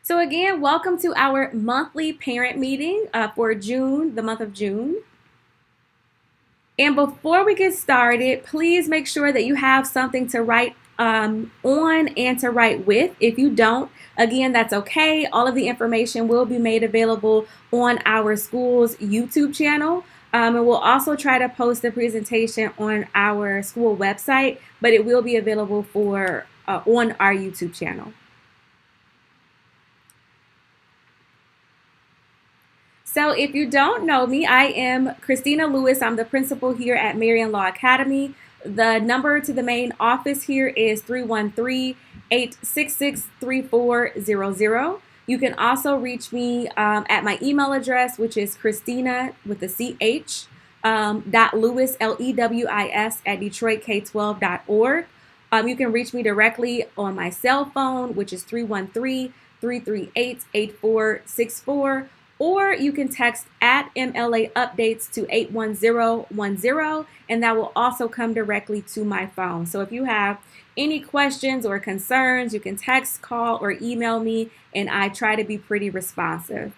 So again, welcome to our monthly parent meeting for June, the month of June. And before we get started, please make sure that you have something to write on and to write with. If you don't, again, that's okay. All of the information will be made available on our school's YouTube channel. And we'll also try to post the presentation on our school website, but it will be available for on our YouTube channel. So if you don't know me, I am Christina Lewis. I'm the principal here at Marion Law Academy. The number to the main office here is 313-866-3400. You can also reach me at my email address, which is Christina with the CH, .Lewis, Lewis, at DetroitK12.org. You can reach me directly on my cell phone, which is 313-338-8464. Or you can text at MLA updates to 81010, and that will also come directly to my phone. So if you have any questions or concerns, you can text, call, or email me, and I try to be pretty responsive.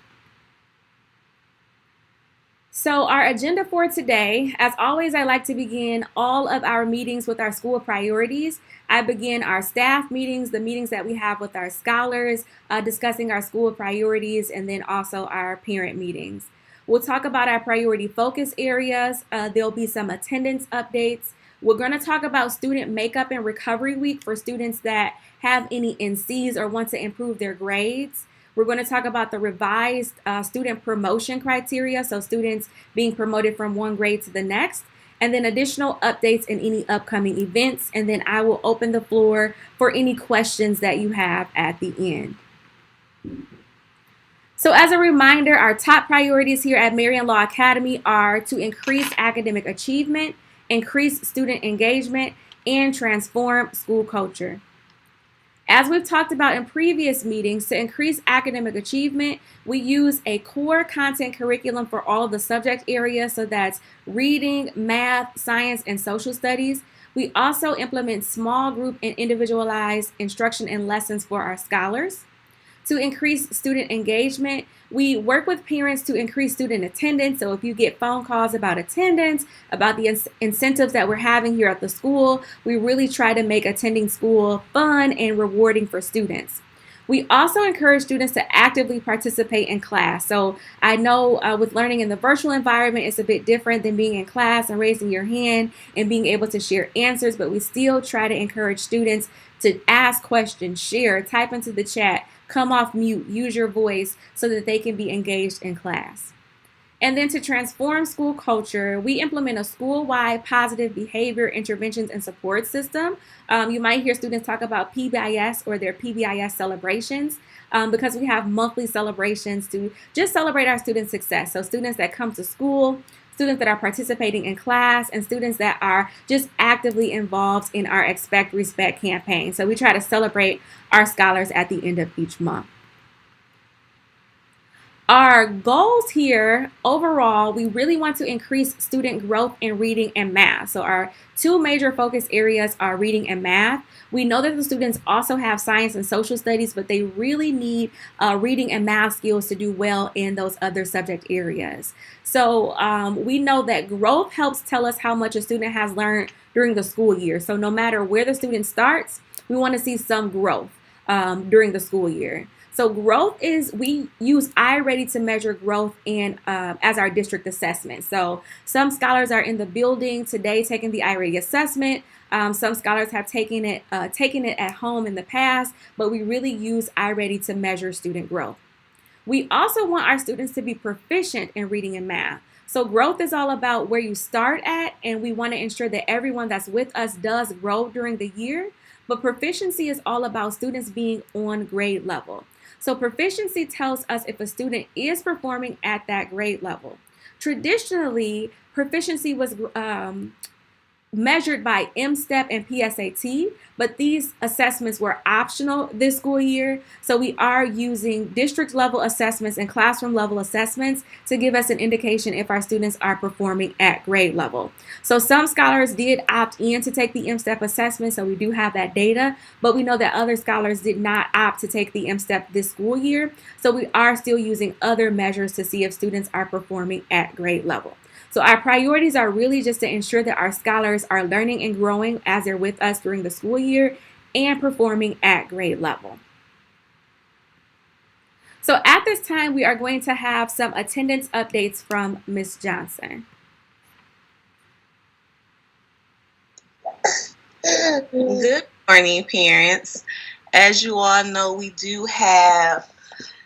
So our agenda for today, as always, I like to begin all of our meetings with our school priorities. I begin our staff meetings, the meetings that we have with our scholars, discussing our school priorities, and then also our parent meetings. We'll talk about our priority focus areas. There'll be some attendance updates. We're going to talk about student makeup and recovery week for students that have any NCs or want to improve their grades. We're going to talk about the revised student promotion criteria, so students being promoted from one grade to the next, and then additional updates and any upcoming events, and then I will open the floor for any questions that you have at the end. So as a reminder, our top priorities here at Marion Law Academy are to increase academic achievement, increase student engagement, and transform school culture. As we've talked about in previous meetings, to increase academic achievement, we use a core content curriculum for all of the subject areas, so that's reading, math, science, and social studies. We also implement small group and individualized instruction and lessons for our scholars. To increase student engagement, we work with parents to increase student attendance. So if you get phone calls about attendance, about the incentives that we're having here at the school, we really try to make attending school fun and rewarding for students. We also encourage students to actively participate in class. So I know with learning in the virtual environment, it's a bit different than being in class and raising your hand and being able to share answers, but we still try to encourage students to ask questions, share, type into the chat, come off mute, use your voice so that they can be engaged in class. And then to transform school culture, we implement a school-wide positive behavior interventions and support system. You might hear students talk about PBIS or their PBIS celebrations because we have monthly celebrations to just celebrate our students' success. So students that come to school, students that are participating in class, and students that are just actively involved in our Expect Respect campaign. So we try to celebrate our scholars at the end of each month. Our goals here, overall, we really want to increase student growth in reading and math. So our two major focus areas are reading and math. We know that the students also have science and social studies, but they really need reading and math skills to do well in those other subject areas. So we know that growth helps tell us how much a student has learned during the school year. So no matter where the student starts, we want to see some growth during the school year. So growth is, we use iReady to measure growth in as our district assessment. So some scholars are in the building today taking the iReady assessment. Some scholars have taken it at home in the past, but we really use iReady to measure student growth. We also want our students to be proficient in reading and math. So growth is all about where you start at, and we want to ensure that everyone that's with us does grow during the year. But proficiency is all about students being on grade level. So proficiency tells us if a student is performing at that grade level. Traditionally, proficiency was measured by MSTEP and PSAT, but these assessments were optional this school year. So we are using district level assessments and classroom level assessments to give us an indication if our students are performing at grade level. So some scholars did opt in to take the MSTEP assessment, so we do have that data, but we know that other scholars did not opt to take the MSTEP this school year. So we are still using other measures to see if students are performing at grade level. So our priorities are really just to ensure that our scholars are learning and growing as they're with us during the school year and performing at grade level. So at this time, we are going to have some attendance updates from Ms. Johnson. Good morning, parents. As you all know, we do have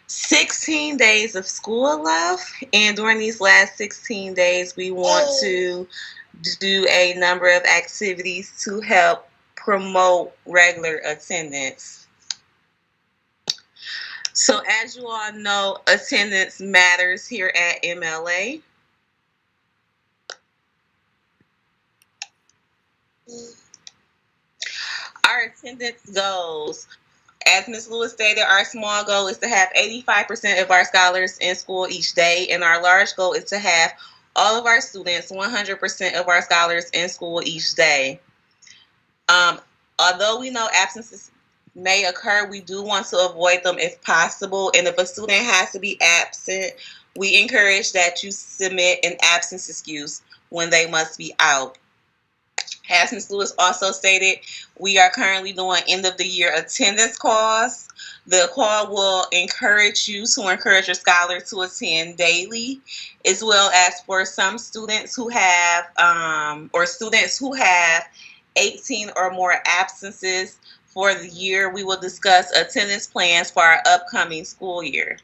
16 days of school left, and during these last 16 days, we want to do a number of activities to help promote regular attendance. So as you all know, attendance matters here at MLA. Our attendance goals. As Ms. Lewis stated, our small goal is to have 85% of our scholars in school each day, and our large goal is to have all of our students, 100% of our scholars in school each day. Although we know absences may occur, we do want to avoid them if possible, and if a student has to be absent, we encourage that you submit an absence excuse when they must be out. As Ms. Lewis also stated, we are currently doing end of the year attendance calls. The call will encourage you to encourage your scholar to attend daily, as well as for some students who have, or students who have 18 or more absences for the year. We will discuss attendance plans for our upcoming school year.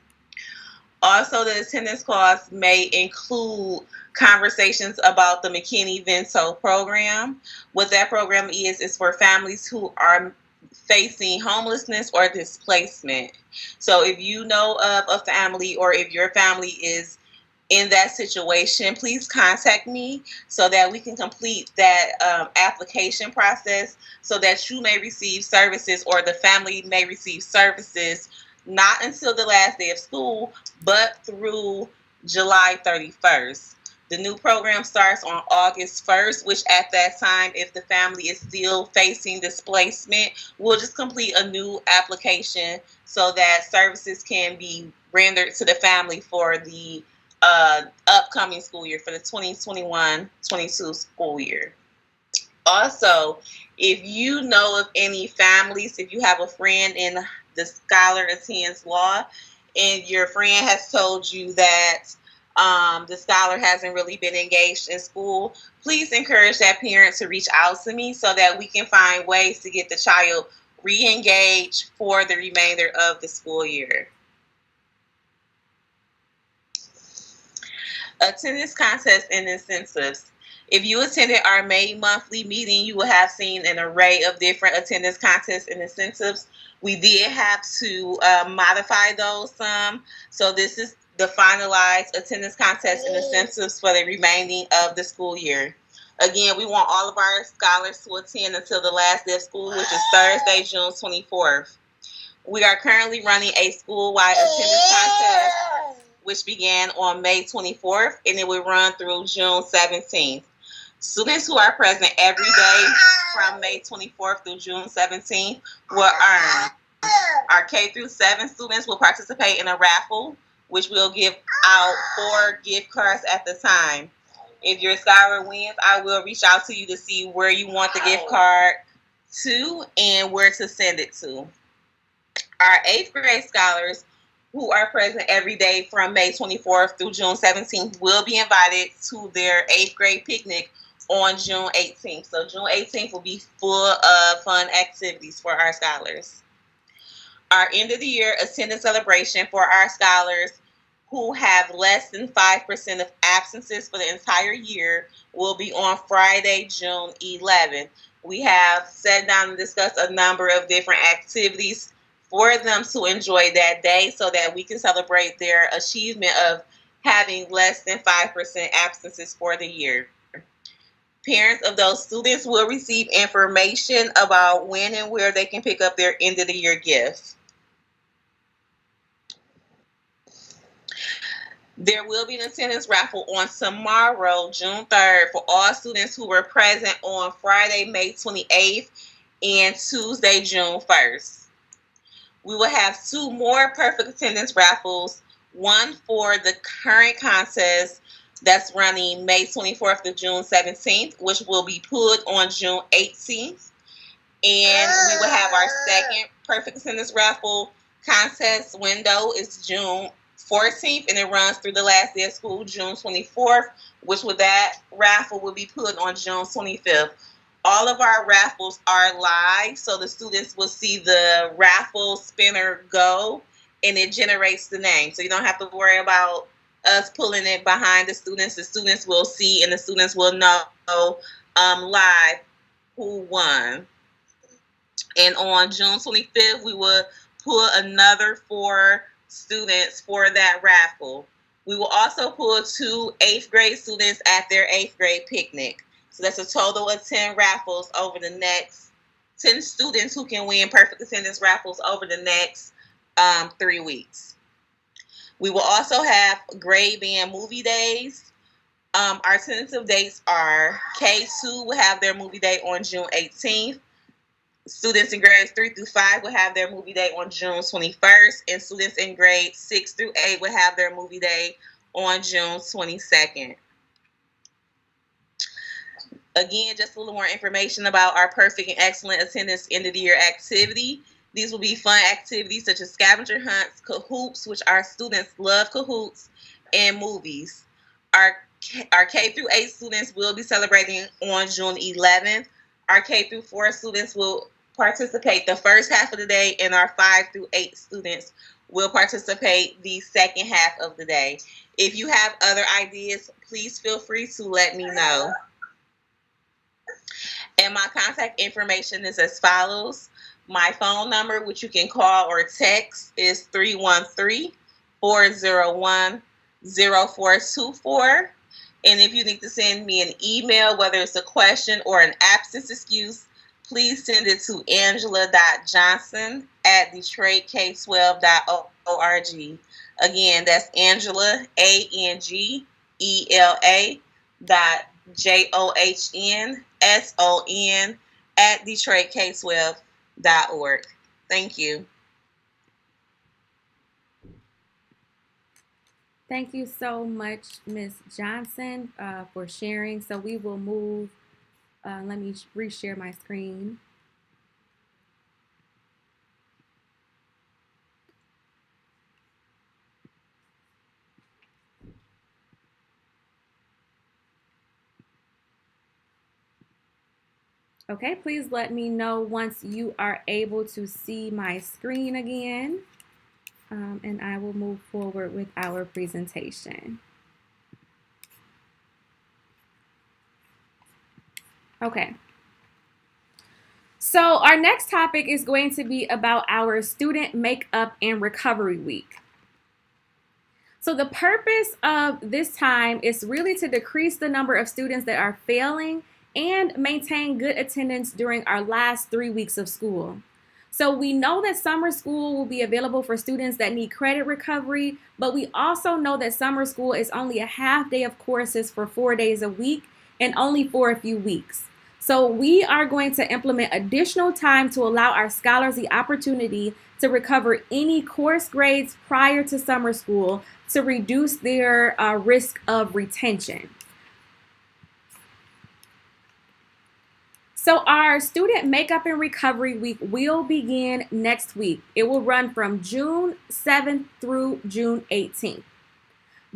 Also, the attendance calls may include conversations about the McKinney-Vento program. What that program is for families who are facing homelessness or displacement. So if you know of a family, or if your family is in that situation, please contact me so that we can complete that application process so that you may receive services, or the family may receive services not until the last day of school, but through July 31st. The new program starts on August 1st, which at that time, if the family is still facing displacement, we'll just complete a new application so that services can be rendered to the family for the upcoming school year, for the 2021-22 school year. Also, if you know of any families, if you have a friend in the scholar attends law, and your friend has told you that the scholar hasn't really been engaged in school, please encourage that parent to reach out to me so that we can find ways to get the child re-engaged for the remainder of the school year. Attendance contests and incentives. If you attended our May monthly meeting, you will have seen an array of different attendance contests and incentives. We did have to modify those some. So this is the finalized attendance contests and incentives for the remaining of the school year. Again, we want all of our scholars to attend until the last day of school, which is Thursday, June 24th. We are currently running a school-wide attendance contest, which began on May 24th, and it will run through June 17th. Students who are present every day from May 24th through June 17th will earn. Our K through 7 students will participate in a raffle, which will give out 4 gift cards at the time. If your scholar wins, I will reach out to you to see where you want the gift card to and where to send it to. Our 8th grade scholars who are present every day from May 24th through June 17th will be invited to their 8th grade picnic on June 18th. So June 18th will be full of fun activities for our scholars. Our end of the year attendance celebration for our scholars who have less than 5% of absences for the entire year will be on Friday, June 11th. We have sat down and discussed a number of different activities for them to enjoy that day so that we can celebrate their achievement of having less than 5% absences for the year. Parents of those students will receive information about when and where they can pick up their end of the year gift. There will be an attendance raffle on tomorrow, June 3rd, for all students who were present on Friday, May 28th and Tuesday, June 1st. We will have 2 more perfect attendance raffles, one for the current contest that's running May 24th to June 17th, which will be put on June 18th. And we will have our second perfect attendance raffle contest window is June 14th, and it runs through the last day of school, June 24th, which with that raffle will be put on June 25th. All of our raffles are live, so the students will see the raffle spinner go, and it generates the name. So you don't have to worry about us pulling it behind the students. The students will see, and the students will know live who won. And on June 25th, we will pull another 4 students for that raffle. We will also pull 2 8th grade students at their 8th grade picnic. So that's a total of 10 raffles over the next 10 students who can win perfect attendance raffles over the next 3 weeks. We will also have grade band movie days. Our tentative dates are K2 will have their movie day on June 18th. Students in grades 3 through 5 will have their movie day on June 21st, and students in grades 6 through 8 will have their movie day on June 22nd. Again, just a little more information about our perfect and excellent attendance end of the year activity. These will be fun activities such as scavenger hunts, cahoots, which our students love cahoots, and movies. Our K through 8 students will be celebrating on June 11th. Our K through 4 students will participate the first half of the day, and our 5 through 8 students will participate the second half of the day. If you have other ideas, please feel free to let me know. And my contact information is as follows. My phone number, which you can call or text, is 313-401-0424. And if you need to send me an email, whether it's a question or an absence excuse, please send it to angela.johnson@detroitk12.org. Again, that's Angela, ANGELA JOHNSON@detroitk12.org. Thank you. Thank you so much, Ms. Johnson, for sharing. So we will move, let me reshare my screen. Okay, please let me know once you are able to see my screen again, and I will move forward with our presentation. Okay. So our next topic is going to be about our Student Makeup and Recovery Week. So the purpose of this time is really to decrease the number of students that are failing and maintain good attendance during our last 3 weeks of school. So we know that summer school will be available for students that need credit recovery, but we also know that summer school is only a half day of courses for 4 days a week and only for a few weeks. So we are going to implement additional time to allow our scholars the opportunity to recover any course grades prior to summer school to reduce their risk of retention. So our Student Makeup and Recovery Week will begin next week. It will run from June 7th through June 18th.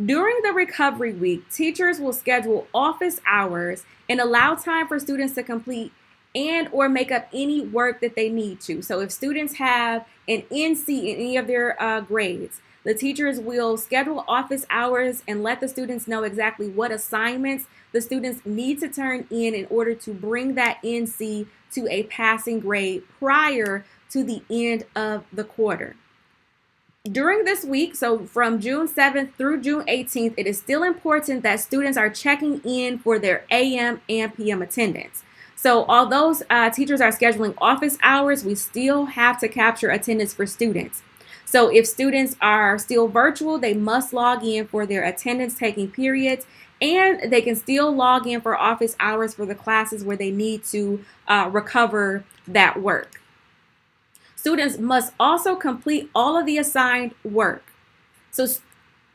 During the recovery week, teachers will schedule office hours and allow time for students to complete and or make up any work that they need to. So if students have an NC in any of their grades, the teachers will schedule office hours and let the students know exactly what assignments the students need to turn in order to bring that NC to a passing grade prior to the end of the quarter. During this week, so from June 7th through June 18th, it is still important that students are checking in for their AM and PM attendance. So although teachers are scheduling office hours, we still have to capture attendance for students. So if students are still virtual, they must log in for their attendance taking periods, and they can still log in for office hours for the classes where they need to recover that work. Students must also complete all of the assigned work. So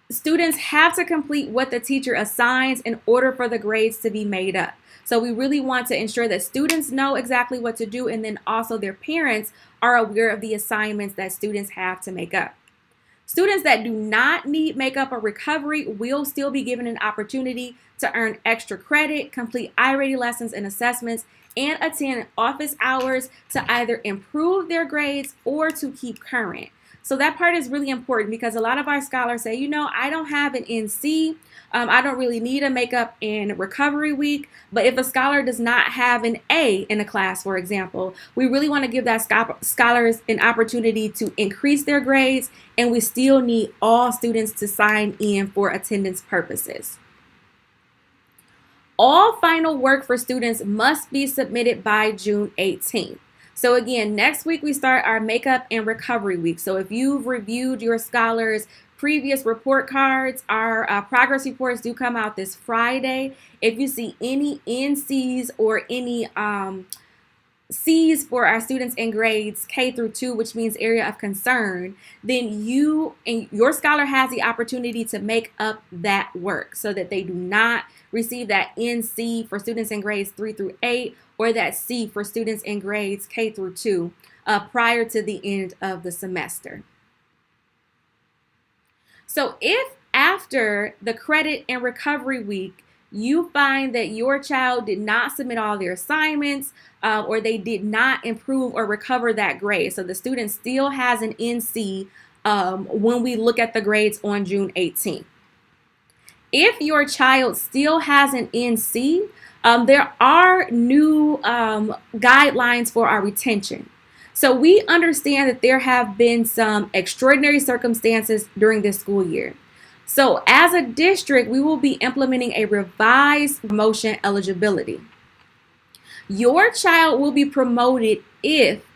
students have to complete what the teacher assigns in order for the grades to be made up. So we really want to ensure that students know exactly what to do, and then also their parents are aware of the assignments that students have to make up. Students that do not need makeup or recovery will still be given an opportunity to earn extra credit, complete iReady lessons and assessments, and attend office hours to either improve their grades or to keep current. So that part is really important because a lot of our scholars say, I don't have an NC. I don't really need a makeup and recovery week. But if a scholar does not have an A in a class, for example, we really want to give that scholars an opportunity to increase their grades, and we still need all students to sign in for attendance purposes. All final work for students must be submitted by June 18th. So again, next week we start our makeup and recovery week. So if you've reviewed your scholars' previous report cards, our progress reports do come out this Friday. If you see any NCs or any C's for our students in grades K through 2, which means area of concern, then you and your scholar has the opportunity to make up that work so that they do not receive that NC for students in grades 3 through 8 or that C for students in grades K through 2 prior to the end of the semester. So if after the credit and recovery week you find that your child did not submit all their assignments or they did not improve or recover that grade, so the student still has an NC when we look at the grades on June 18th. If your child still has an NC, there are new guidelines for our retention. So we understand that there have been some extraordinary circumstances during this school year. So as a district, we will be implementing a revised promotion eligibility. Your child will be promoted if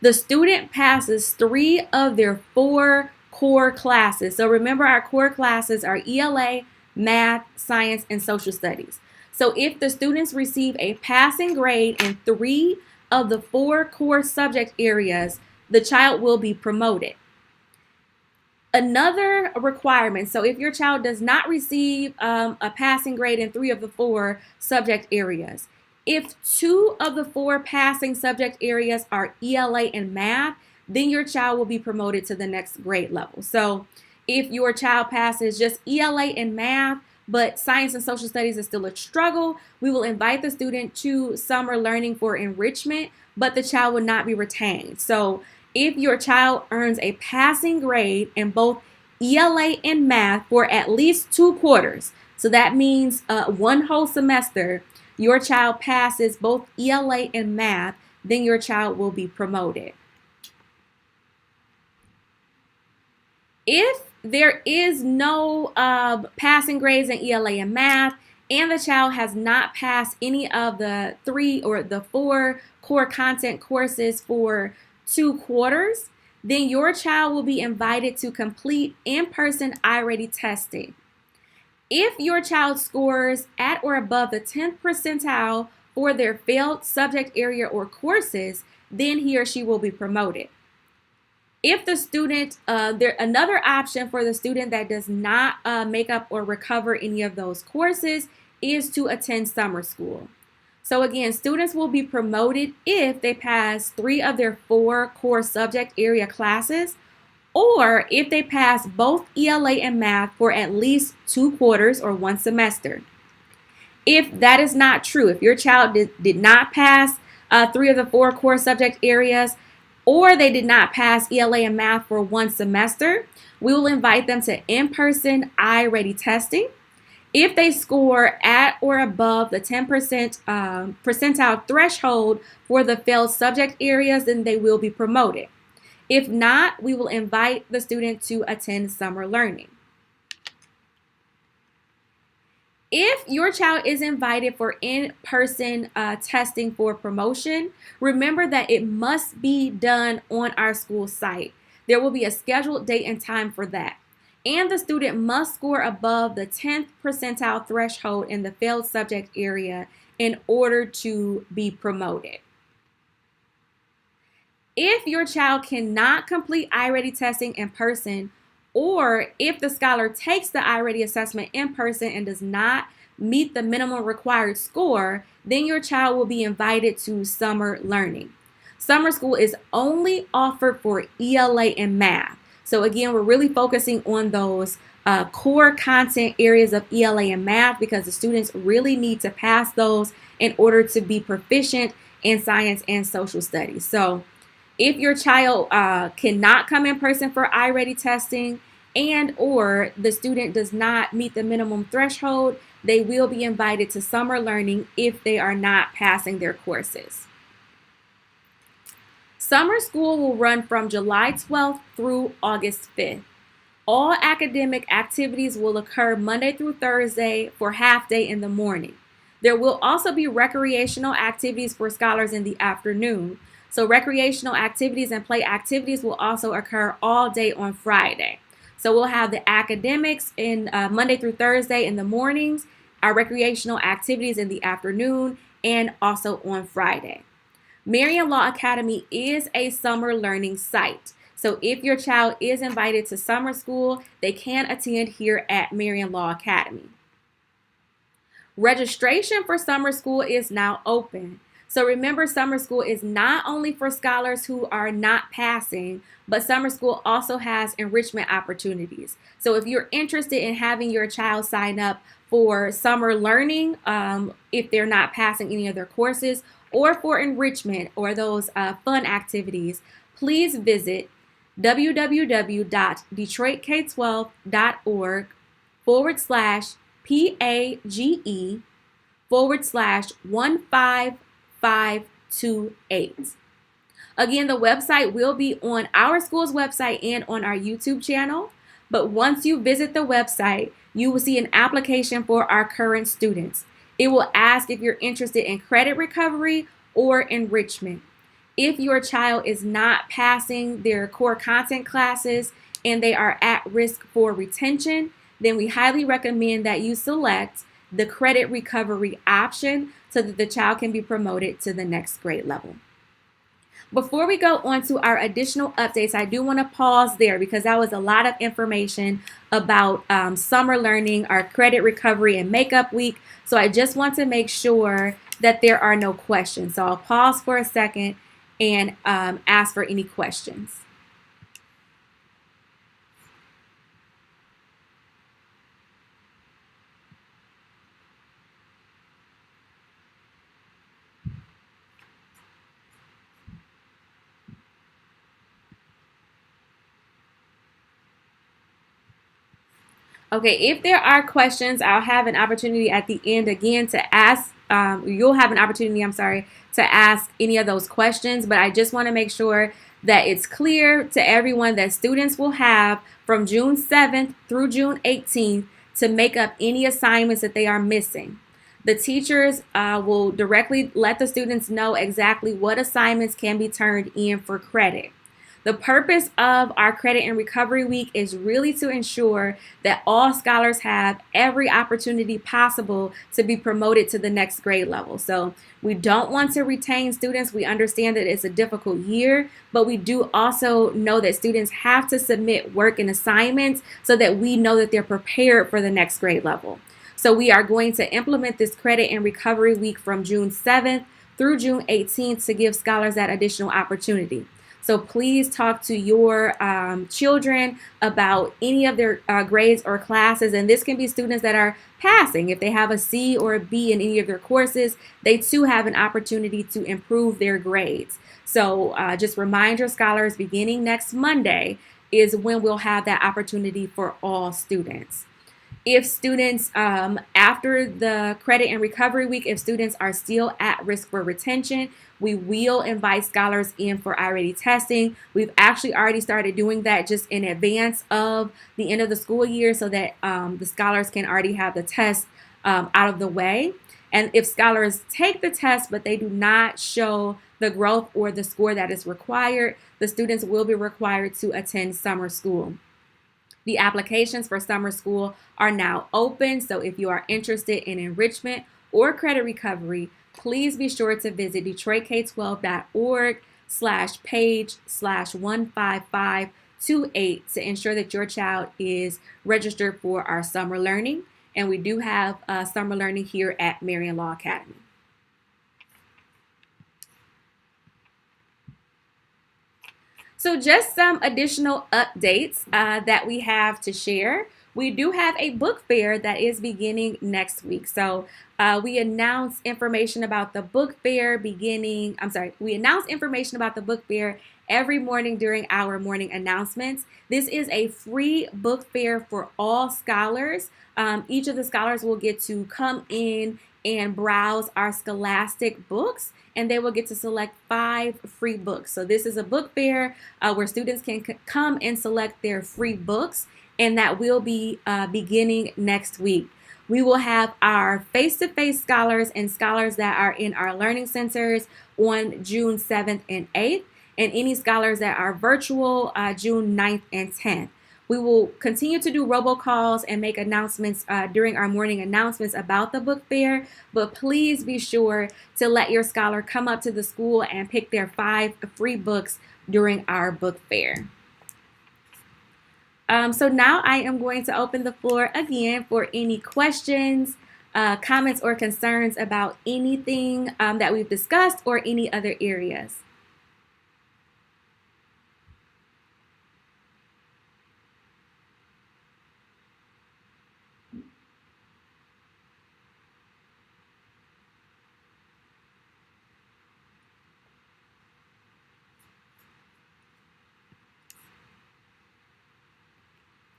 the student passes 3 of their 4 core classes. So remember, our core classes are ELA, math, science, and social studies. So if the students receive a passing grade in 3 of the 4 core subject areas, the child will be promoted. Another requirement, so if your child does not receive a passing grade in 3 of the 4 subject areas, if 2 of the 4 passing subject areas are ELA and math, then your child will be promoted to the next grade level. So if your child passes just ELA and math, but science and social studies is still a struggle, we will invite the student to summer learning for enrichment, but the child will not be retained. So if your child earns a passing grade in both ELA and math for at least 2 quarters, so that means 1 whole semester, your child passes both ELA and math, then your child will be promoted. If there is no passing grades in ELA and math, and the child has not passed any of the 3 or the 4 core content courses for 2 quarters, then your child will be invited to complete in-person iReady testing. If your child scores at or above the 10th percentile for their failed subject area or courses, then he or she will be promoted. If the student, another option for the student that does not make up or recover any of those courses is to attend summer school. So again, students will be promoted if they pass 3 of their 4 core subject area classes, or if they pass both ELA and math for at least 2 quarters or 1 semester. If that is not true, if your child did not pass 3 of the 4 core subject areas, or they did not pass ELA and math for 1 semester, we will invite them to in-person iReady testing. If they score at or above the 10% percentile threshold for the failed subject areas, then they will be promoted. If not, we will invite the student to attend summer learning. If your child is invited for in-person testing for promotion, remember that it must be done on our school site. There will be a scheduled date and time for that. And the student must score above the 10th percentile threshold in the failed subject area in order to be promoted. If your child cannot complete I-Ready testing in person, or if the scholar takes the I-Ready assessment in person and does not meet the minimum required score, then your child will be invited to summer learning. Summer school is only offered for ELA and math. So again, we're really focusing on those core content areas of ELA and math because the students really need to pass those in order to be proficient in science and social studies. So if your child cannot come in person for I-Ready testing and or the student does not meet the minimum threshold, they will be invited to summer learning if they are not passing their courses. Summer school will run from July 12th through August 5th. All academic activities will occur Monday through Thursday for half day in the morning. There will also be recreational activities for scholars in the afternoon. So recreational activities and play activities will also occur all day on Friday. So we'll have the academics in Monday through Thursday in the mornings, our recreational activities in the afternoon, and also on Friday. Marian Law Academy is a summer learning site. So if your child is invited to summer school, they can attend here at Marian Law Academy. Registration for summer school is now open. So remember, summer school is not only for scholars who are not passing, but summer school also has enrichment opportunities. So if you're interested in having your child sign up for summer learning, if they're not passing any of their courses, or for enrichment or those fun activities, please visit www.detroitk12.org/PAGE/15528. Again, the website will be on our school's website and on our YouTube channel. But once you visit the website, you will see an application for our current students. It will ask if you're interested in credit recovery or enrichment. If your child is not passing their core content classes and they are at risk for retention, then we highly recommend that you select the credit recovery option so that the child can be promoted to the next grade level. Before we go on to our additional updates, I do want to pause there because that was a lot of information about summer learning, our credit recovery and makeup week. So I just want to make sure that there are no questions. So I'll pause for a second and ask for any questions. Okay, if there are questions, I'll have an opportunity at the end again to ask. You'll have an opportunity, to ask any of those questions. But I just want to make sure that it's clear to everyone that students will have from June 7th through June 18th to make up any assignments that they are missing. The teachers will directly let the students know exactly what assignments can be turned in for credit. The purpose of our Credit and Recovery Week is really to ensure that all scholars have every opportunity possible to be promoted to the next grade level. So we don't want to retain students. We understand that it's a difficult year, but we do also know that students have to submit work and assignments so that we know that they're prepared for the next grade level. So we are going to implement this Credit and Recovery Week from June 7th through June 18th to give scholars that additional opportunity. So please talk to your children about any of their grades or classes. And this can be students that are passing. If they have a C or a B in any of their courses, they too have an opportunity to improve their grades. So just remind your scholars, beginning next Monday is when we'll have that opportunity for all students. If students, after the credit and recovery week, if students are still at risk for retention, we will invite scholars in for I-ready testing. We've actually already started doing that just in advance of the end of the school year so that the scholars can already have the test out of the way. And if scholars take the test but they do not show the growth or the score that is required, the students will be required to attend summer school. The applications for summer school are now open, so if you are interested in enrichment or credit recovery, please be sure to visit detroitk12.org/page/15528 to ensure that your child is registered for our summer learning. And we do have summer learning here at Marian Law Academy. So just some additional updates that we have to share. We do have a book fair that is beginning next week. So we announced information about the book fair every morning during our morning announcements. This is a free book fair for all scholars. Each of the scholars will get to come in and browse our scholastic books, and they will get to select 5 free books. So this is a book fair where students can come and select their free books, and that will be beginning next week. We will have our face-to-face scholars and scholars that are in our learning centers on June 7th and 8th, and any scholars that are virtual June 9th and 10th. We will continue to do robocalls and make announcements during our morning announcements about the book fair, but please be sure to let your scholar come up to the school and pick their 5 free books during our book fair. So now I am going to open the floor again for any questions, comments, or concerns about anything that we've discussed or any other areas.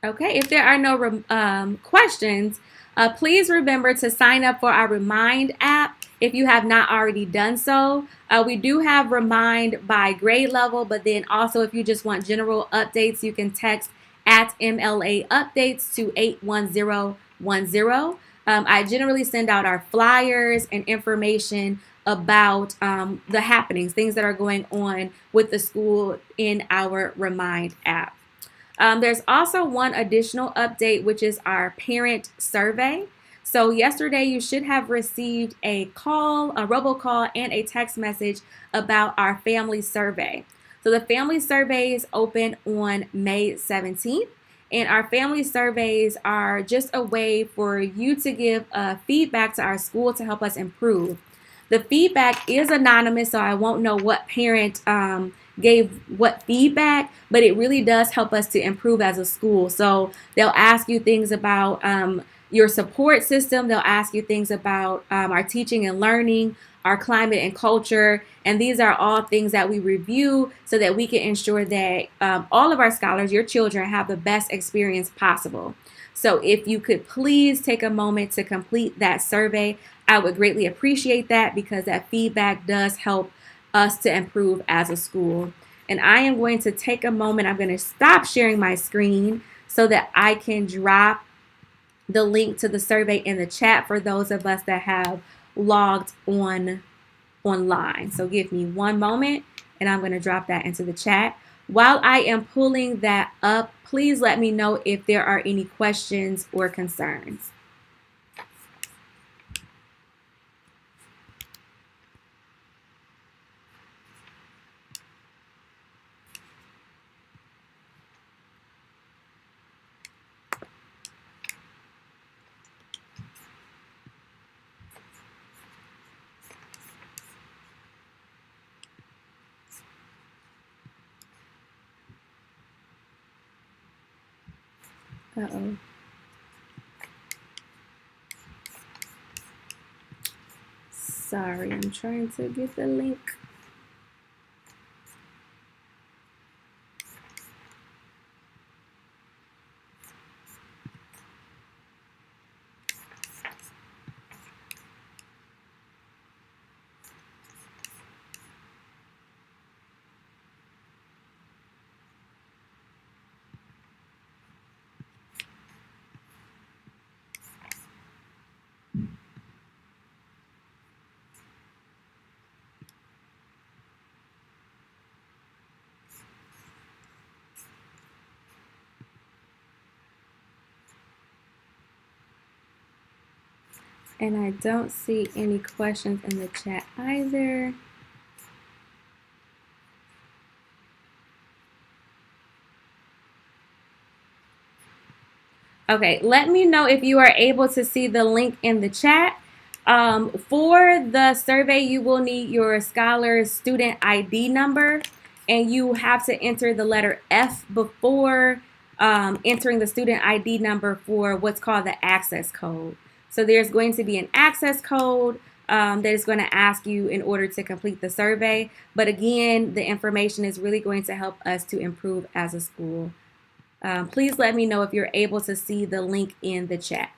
Okay, if there are no questions, please remember to sign up for our Remind app if you have not already done so. We do have Remind by grade level, but then also if you just want general updates, you can text at MLA updates to 81010. I generally send out our flyers and information about the happenings, things that are going on with the school in our Remind app. There's also one additional update, which is our parent survey. So yesterday you should have received a call, a robocall, and a text message about our family survey. So the family surveys open on May 17th, and our family surveys are just a way for you to give feedback to our school to help us improve. The feedback is anonymous, so I won't know what parent gave what feedback, but it really does help us to improve as a school. So they'll ask you things about your support system. They'll ask you things about our teaching and learning, our climate and culture, and these are all things that we review so that we can ensure that all of our scholars, your children, have the best experience possible. So if you could please take a moment to complete that survey, I would greatly appreciate that because that feedback does help us to improve as a school. And I am going to take a moment. I'm going to stop sharing my screen so that I can drop the link to the survey in the chat for those of us that have logged online. So give me one moment and I'm going to drop that into the chat. While I am pulling that up, please let me know if there are any questions or concerns. Uh-oh. Sorry, I'm trying to get the link. And I don't see any questions in the chat either. Okay, let me know if you are able to see the link in the chat. For the survey, you will need your scholar's student ID number, and you have to enter the letter F before entering the student ID number for what's called the access code. So there's going to be an access code that is going to ask you in order to complete the survey. But again, the information is really going to help us to improve as a school. Please let me know if you're able to see the link in the chat.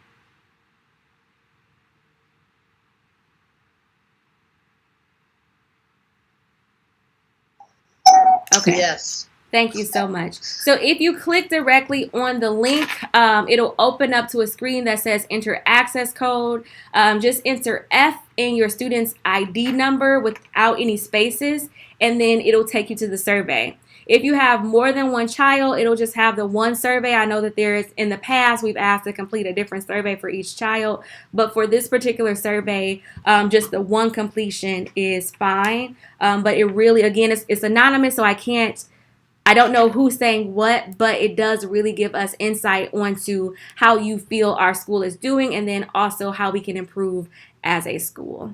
Okay. Yes. Thank you so much. So if you click directly on the link, it'll open up to a screen that says enter access code. Just enter F in your student's ID number without any spaces, and then it'll take you to the survey. If you have more than one child, it'll just have the one survey. I know that in the past, we've asked to complete a different survey for each child, but for this particular survey, just the one completion is fine. But it really, again, it's anonymous, so I don't know who's saying what, but it does really give us insight onto how you feel our school is doing, and then also how we can improve as a school.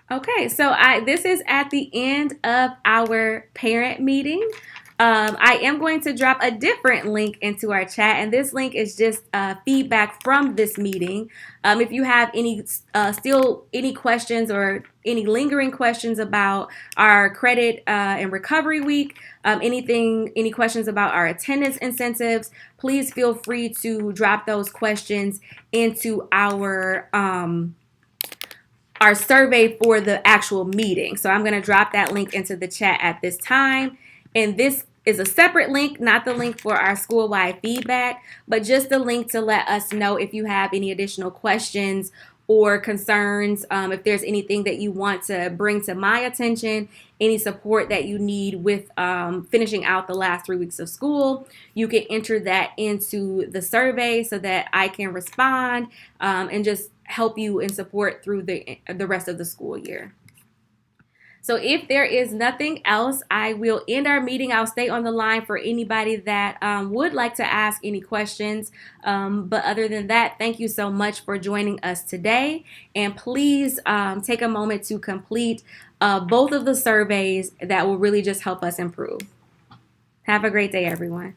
Okay, so this is at the end of our parent meeting. I am going to drop a different link into our chat, and this link is just feedback from this meeting. If you have any questions or any lingering questions about our credit and recovery week, any questions about our attendance incentives, please feel free to drop those questions into our survey for the actual meeting. So I'm going to drop that link into the chat at this time. And this is a separate link, not the link for our school-wide feedback, but just the link to let us know if you have any additional questions or concerns, if there's anything that you want to bring to my attention, any support that you need with finishing out the last 3 weeks of school, you can enter that into the survey so that I can respond and just help you and support through the rest of the school year. So if there is nothing else, I will end our meeting. I'll stay on the line for anybody that would like to ask any questions. But other than that, thank you so much for joining us today. And please take a moment to complete both of the surveys that will really just help us improve. Have a great day, everyone.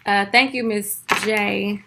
Thank you, Ms. J.